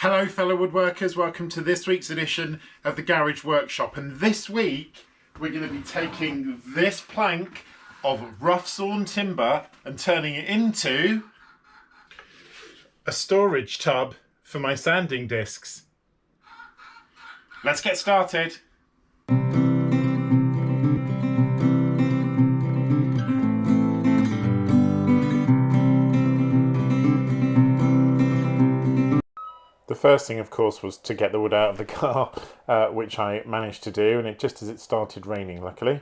Hello fellow woodworkers, welcome to this week's edition of the Garage Workshop, and this week we're going to be taking this plank of rough sawn timber and turning it into a storage tub for my sanding discs. Let's get started. The first thing, of course, was to get the wood out of the car, which I managed to do, and it just as it started raining, luckily.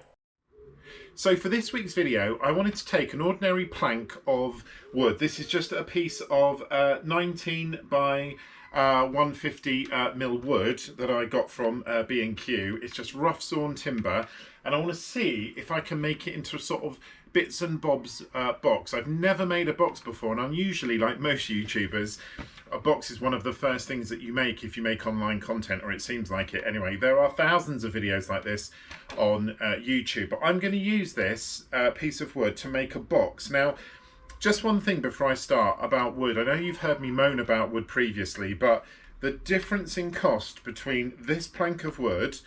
So for this week's video, I wanted to take an ordinary plank of wood. This is just a piece of 19 by 150 mil wood that I got from B&Q. It's just rough sawn timber, and I want to see if I can make it into a sort of bits and bobs box. I've never made a box before, and I'm usually, like most YouTubers, a box is one of the first things that you make if you make online content, or it seems like it anyway. There are thousands of videos like this on YouTube, but I'm going to use this piece of wood to make a box. Now, just one thing before I start about wood. I know you've heard me moan about wood previously, but the difference in cost between this plank of wood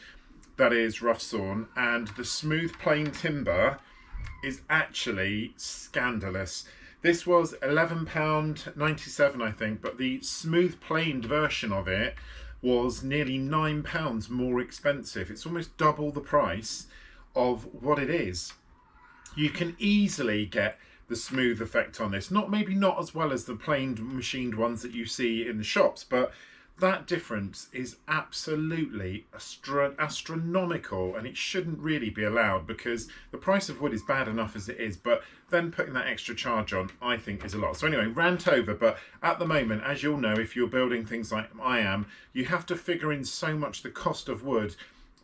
that is rough sawn and the smooth plain timber is actually scandalous. This was £11.97, I think, but the smooth planed version of it was nearly £9 more expensive. It's almost double the price of what it is. You can easily get the smooth effect on this. Maybe not as well as the planed machined ones that you see in the shops, but that difference is absolutely astronomical, and it shouldn't really be allowed because the price of wood is bad enough as it is, but then putting that extra charge on, I think, is a lot. So anyway, rant over, but at the moment, as you'll know, if you're building things like I am, you have to figure in so much the cost of wood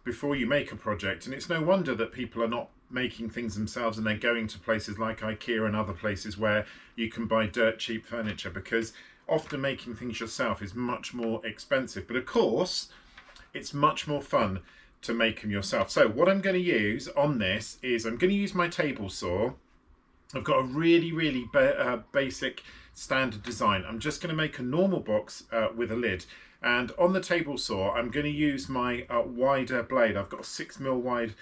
before you make a project, and it's no wonder that people are not making things themselves and they're going to places like IKEA and other places where you can buy dirt cheap furniture, because often making things yourself is much more expensive, but of course it's much more fun to make them yourself. So what I'm going to use on this is I'm going to use my table saw. I've got a really basic standard design. I'm just going to make a normal box with a lid, and on the table saw I'm going to use my wider blade. I've got a 6mm wide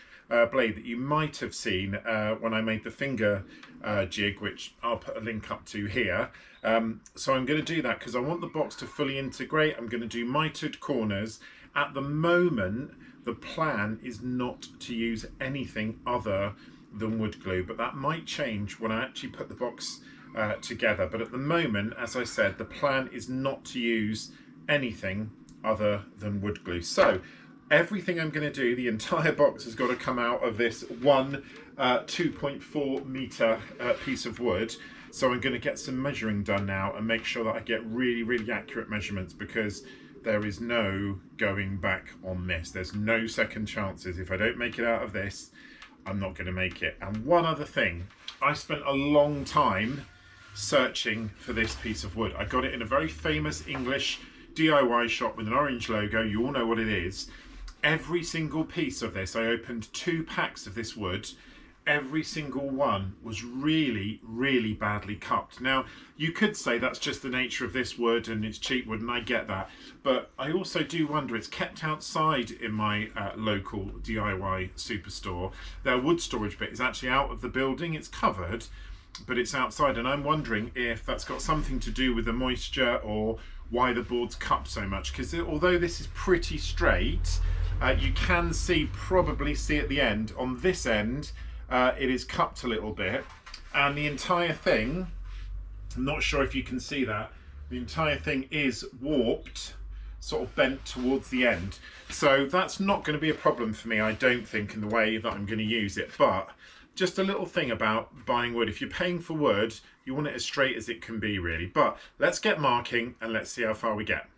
blade that you might have seen when I made the finger jig, which I'll put a link up to here. So I'm going to do that because I want the box to fully integrate. I'm going to do mitered corners. At the moment, the plan is not to use anything other than wood glue, but that might change when I actually put the box together. But at the moment, as I said, the plan is not to use anything other than wood glue. So everything I'm going to do, the entire box has got to come out of this one 2.4 meter piece of wood. So I'm going to get some measuring done now and make sure that I get really accurate measurements, because there is no going back on this. There's no second chances. If I don't make it out of this, I'm not going to make it. And one other thing, I spent a long time searching for this piece of wood. I got it in a very famous English DIY shop with an orange logo. You all know what it is. Every single piece of this, I opened 2 packs of this wood. Every single one was really badly cupped. Now, you could say that's just the nature of this wood and it's cheap wood, and I get that. But I also do wonder, it's kept outside in my local DIY superstore. Their wood storage bit is actually out of the building. It's covered, but it's outside. And I'm wondering if that's got something to do with the moisture or why the board's cupped so much. Because although this is pretty straight, you can probably see at the end, on this end, it is cupped a little bit, and the entire thing, I'm not sure if you can see that, the entire thing is warped, sort of bent towards the end. So that's not going to be a problem for me, I don't think, in the way that I'm going to use it. But just a little thing about buying wood, if you're paying for wood, you want it as straight as it can be, really. But let's get marking and let's see how far we get.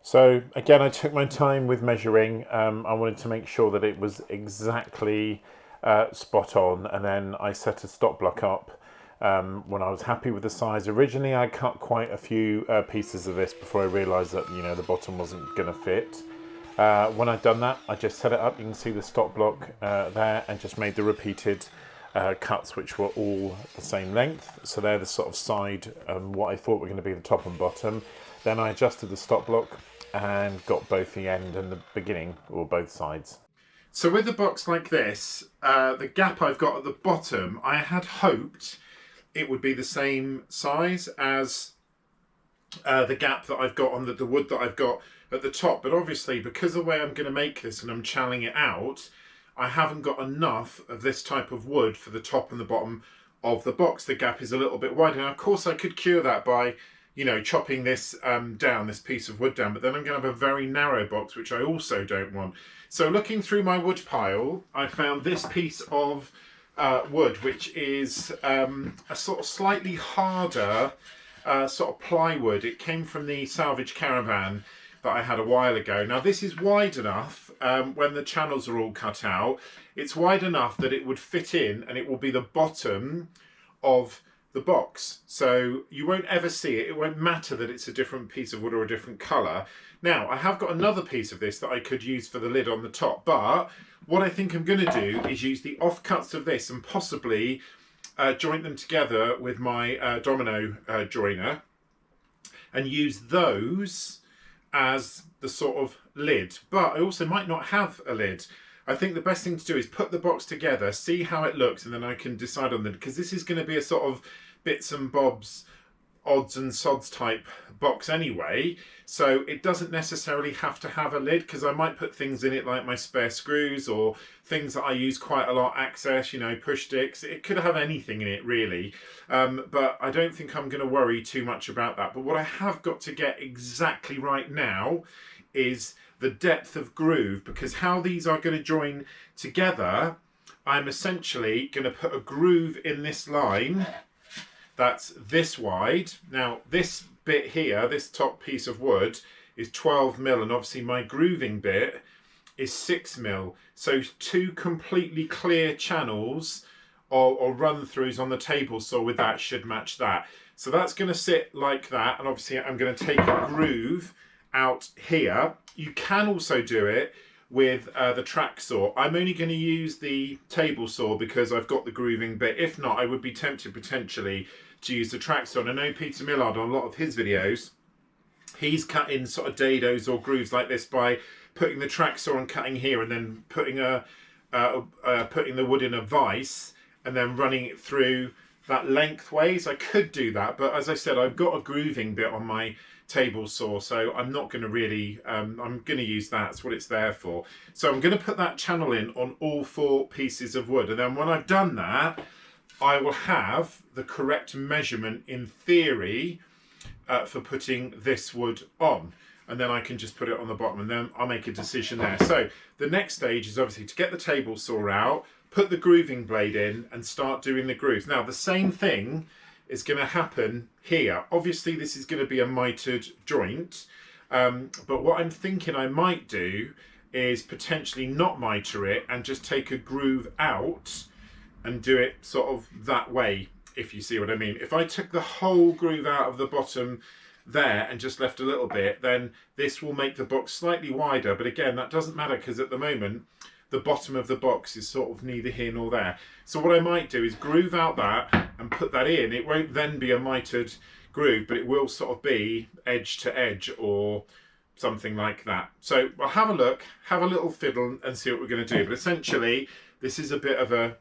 So again, I took my time with measuring. I wanted to make sure that it was exactly spot on, and then I set a stop block up when I was happy with the size. Originally I cut quite a few pieces of this before I realised that, you know, the bottom wasn't going to fit. When I'd done that, I just set it up. You can see the stop block there, and just made the repeated cuts, which were all the same length. So they're the sort of side, what I thought were going to be the top and bottom. Then I adjusted the stop block and got both the end and the beginning, or both sides. So with a box like this, the gap I've got at the bottom, I had hoped it would be the same size as the gap that I've got on the wood that I've got at the top. But obviously, because of the way I'm going to make this and I'm channeling it out, I haven't got enough of this type of wood for the top and the bottom of the box. The gap is a little bit wider. Now, of course, I could cure that by, you know, chopping this down, this piece of wood down, but then I'm going to have a very narrow box, which I also don't want. So looking through my wood pile, I found this piece of wood, which is a sort of slightly harder sort of plywood. It came from the salvage caravan that I had a while ago. Now this is wide enough, when the channels are all cut out, it's wide enough that it would fit in and it will be the bottom of the box. So you won't ever see it. It won't matter that it's a different piece of wood or a different colour. Now I have got another piece of this that I could use for the lid on the top, but what I think I'm going to do is use the offcuts of this and possibly joint them together with my domino joiner and use those as the sort of lid. But I also might not have a lid. I think the best thing to do is put the box together, see how it looks, and then I can decide on them, because this is going to be a sort of bits and bobs, odds and sods type box anyway, so it doesn't necessarily have to have a lid, because I might put things in it like my spare screws or things that I use quite a lot, access, you know, push sticks. It could have anything in it really, but I don't think I'm going to worry too much about that. But what I have got to get exactly right now is the depth of groove, because how these are going to join together, I'm essentially going to put a groove in this line that's this wide. Now this bit here, this top piece of wood, is 12mm, and obviously my grooving bit is 6mm. So two completely clear channels or run throughs on the table saw with that should match that. So that's going to sit like that, and obviously I'm going to take a groove out here. You can also do it with the track saw. I'm only going to use the table saw because I've got the grooving bit. If not, I would be tempted potentially to use the track saw. And I know Peter Millard, on a lot of his videos, he's cut in sort of dados or grooves like this by putting the track saw and cutting here, and then putting putting the wood in a vise and then running it through that lengthways. I could do that, but as I said, I've got a grooving bit on my table saw, so I'm not going to really I'm going to use that. That's what it's there for. So I'm going to put that channel in on all 4 pieces of wood, and then when I've done that, I will have the correct measurement in theory for putting this wood on, and then I can just put it on the bottom, and then I'll make a decision there. So the next stage is obviously to get the table saw out, put the grooving blade in, and start doing the grooves. Now the same thing is going to happen here. Obviously this is going to be a mitered joint, but what I'm thinking I might do is potentially not miter it and just take a groove out and do it sort of that way, if you see what I mean. If I took the whole groove out of the bottom there and just left a little bit, then this will make the box slightly wider, but again that doesn't matter because at the moment the bottom of the box is sort of neither here nor there. So what I might do is groove out that and put that in. It won't then be a mitered groove, but it will sort of be edge to edge or something like that. So we'll have a look, have a little fiddle and see what we're going to do. But essentially this is a bit of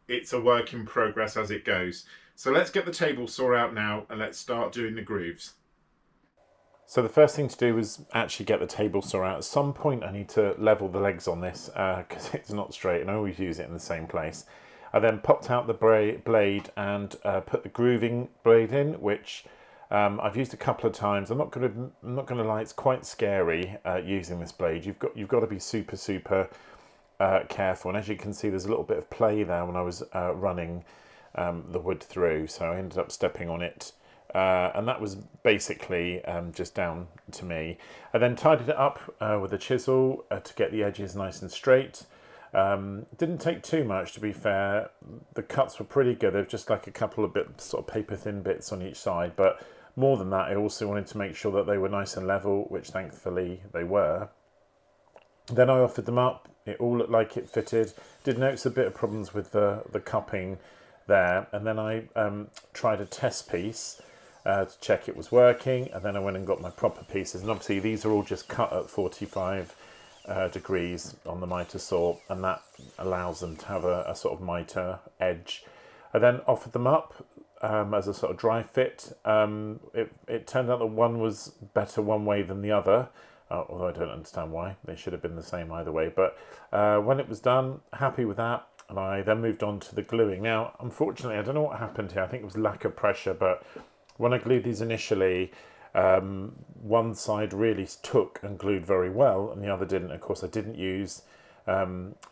it's a work in progress as it goes. So let's get the table saw out now and let's start doing the grooves. So the first thing to do is actually get the table saw out. At some point I need to level the legs on this because it's not straight, and I always use it in the same place. I then popped out the blade and put the grooving blade in, which I've used a couple of times. I'm not going to lie, it's quite scary using this blade. You've got to be super careful, and as you can see there's a little bit of play there when I was running the wood through, so I ended up stepping on it. And that was basically just down to me. I then tidied it up with a chisel to get the edges nice and straight. Didn't take too much, to be fair. The cuts were pretty good. They're just like a couple of bits, sort of paper thin bits on each side, but more than that I also wanted to make sure that they were nice and level, which thankfully they were. Then I offered them up. It all looked like it fitted. Did notice a bit of problems with the cupping there, and then I tried a test piece to check it was working, and then I went and got my proper pieces, and obviously these are all just cut at 45 degrees on the mitre saw, and that allows them to have a sort of mitre edge. I then offered them up as a sort of dry fit. It turned out that one was better one way than the other, although I don't understand why. They should have been the same either way. But when it was done, happy with that, and I then moved on to the gluing. Now, unfortunately, I don't know what happened here. I think it was lack of pressure, but when I glued these initially, one side really took and glued very well, and the other didn't. Of course, I didn't use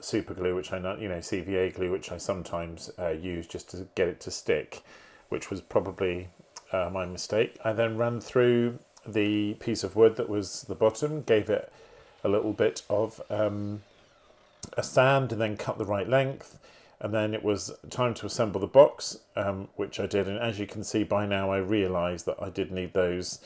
super glue, which I know, CVA glue, which I sometimes use just to get it to stick, which was probably my mistake. I then ran through the piece of wood that was the bottom, gave it a little bit of a sand, and then cut the right length, and then it was time to assemble the box, which I did. And as you can see by now, I realised that I did need those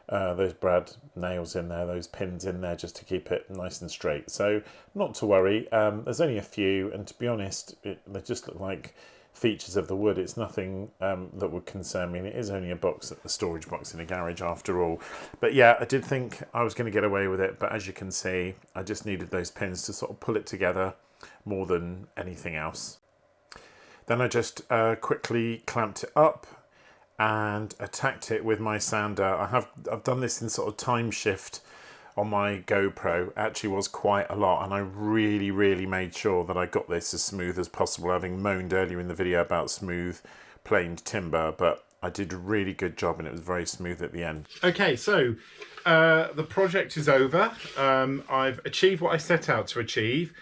brad nails in there, those pins in there, just to keep it nice and straight. So not to worry, there's only a few, and to be honest, they just look like features of the wood. It's nothing that would concern me, and it is only a storage box in a garage after all. But yeah, I did think I was going to get away with it, but as you can see, I just needed those pins to sort of pull it together more than anything else. Then I just quickly clamped it up and attacked it with my sander. I've done this in sort of time shift on my GoPro. It actually was quite a lot, and I really made sure that I got this as smooth as possible, having moaned earlier in the video about smooth planed timber, but I did a really good job and it was very smooth at the end. Okay, so the project is over. I've achieved what I set out to achieve,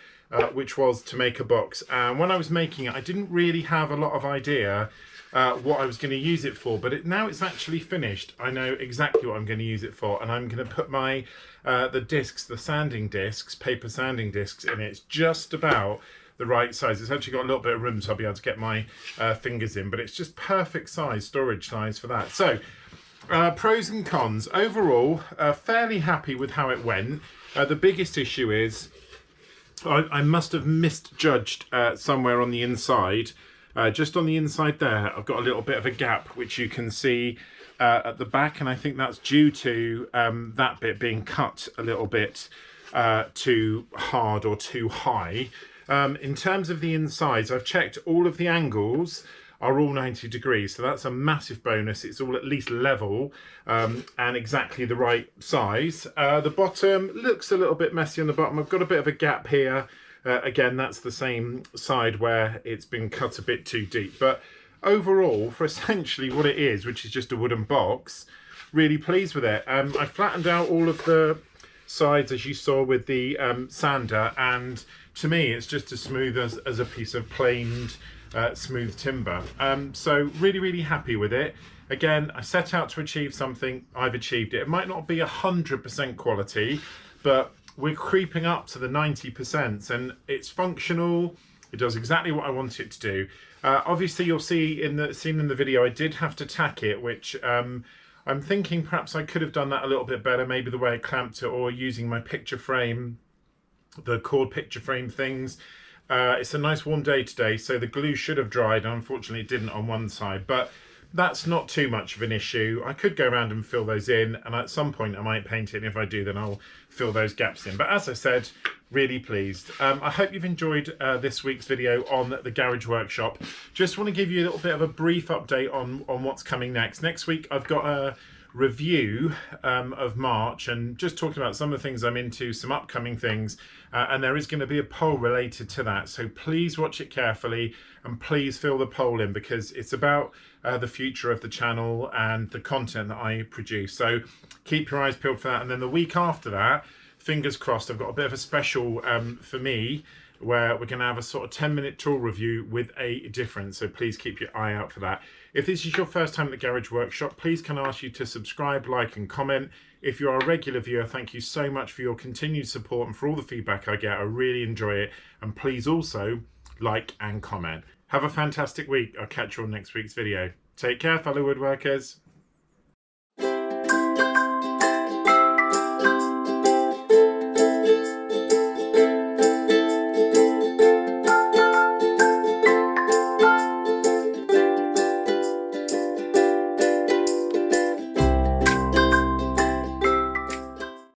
which was to make a box. And when I was making it, I didn't really have a lot of idea what I was going to use it for, but now it's actually finished. I know exactly what I'm going to use it for, and I'm going to put my the discs, the sanding discs, paper sanding discs in it. It's just about the right size. It's actually got a little bit of room, so I'll be able to get my fingers in, but it's just perfect size, storage size for that. So pros and cons. Overall, fairly happy with how it went. The biggest issue is I must have misjudged somewhere on the inside. Just on the inside there, I've got a little bit of a gap, which you can see at the back, and I think that's due to that bit being cut a little bit too hard or too high. In terms of the insides, I've checked all of the angles are all 90 degrees, so that's a massive bonus. It's all at least level and exactly the right size. The bottom looks a little bit messy on the bottom. I've got a bit of a gap here. Again, that's the same side where it's been cut a bit too deep. But overall, for essentially what it is, which is just a wooden box, really pleased with it. I flattened out all of the sides, as you saw, with the sander, and to me, it's just as smooth as a piece of planed smooth timber. So really happy with it. Again, I set out to achieve something. I've achieved it. It might not be 100% quality, but we're creeping up to the 90%, and it's functional. It does exactly what I want it to do. Obviously, you'll see in the video, I did have to tack it, which I'm thinking perhaps I could have done that a little bit better, maybe the way I clamped it, or using my picture frame, the cord picture frame things. It's a nice warm day today, so the glue should have dried. Unfortunately, it didn't on one side, but that's not too much of an issue. I could go around and fill those in, and at some point I might paint it, and if I do, then I'll fill those gaps in. But as I said, really pleased. I hope you've enjoyed this week's video on the garage workshop. Just want to give you a little bit of a brief update on what's coming next. Next week I've got a review of March, and just talking about some of the things I'm into, some upcoming things, and there is going to be a poll related to that, so please watch it carefully and please fill the poll in, because it's about the future of the channel and the content that I produce. So keep your eyes peeled for that. And then the week after that, fingers crossed, I've got a bit of a special for me, where we're going to have a sort of 10-minute tool review with a difference, so please keep your eye out for that. If this is your first time at the Garage Workshop, please can I ask you to subscribe, like and comment. If you are a regular viewer, thank you so much for your continued support and for all the feedback I get. I really enjoy it, and please also like and comment. Have a fantastic week. I'll catch you on next week's video. Take care, fellow woodworkers.